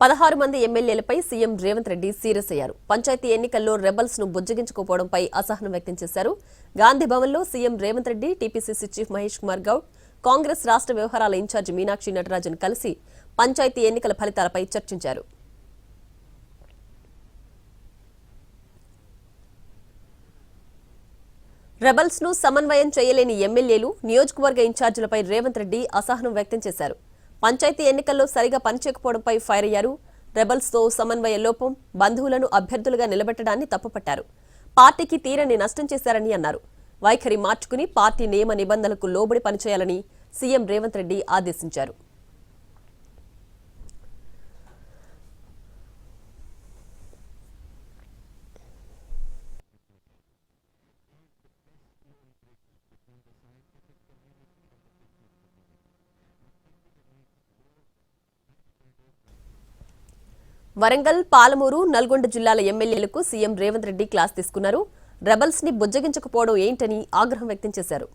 16 మంది ఎమ్మెల్యేలపై CM Revanth Reddy serious అయ్యారు. పంచాయతీ ఎన్నికల్లో రెబల్స్ ను బుజ్జగించుకోవడంపై అసహనం వ్యక్తం చేశారు. గాంధీ భవన్లో CM Revanth Reddy, TPCC chief Mahesh Kumar Goud, Congress రాష్ట్ర వ్యవహారాల ఇన్ఛార్జి మీనాక్షి నటరాజన్ కలిసి పంచాయతీ ఎన్నికల ఫలితాలపై చర్చించారు. రెబల్స్ ను సమన్వయం చేయలేని ఎమ్మెల్యేలు, నియోజకవర్గ ఇన్ఛార్జీలపై రేవంత్ రెడ్డి అసహనం వ్యక్తం చేశారు. పంచాయతీ ఎన్నికల్లో సరిగా పనిచేయకపోవడంపై ఫైర్ అయ్యారు. రెబల్స్ తో సమన్వయ లోపం, బంధువులను అభ్యర్థులుగా నిలబెట్టడాన్ని తప్పుపట్టారు. పార్టీకి తీరని నష్టం చేశారని అన్నారు. వైఖరి మార్చుకుని పార్టీ నియమ నిబంధనలకు లోబడి పనిచేయాలని సీఎం రేవంత్ రెడ్డి ఆదేశించారు. వరంగల్, పాలమూరు, నల్గొండ జిల్లాల ఎమ్మెల్యేలకు సీఎం రేవంత్ రెడ్డి క్లాస్ తీసుకున్నారు. రెబల్స్ ని బుజ్జగించకపోవడం ఏంటని ఆగ్రహం వ్యక్తం చేశారు.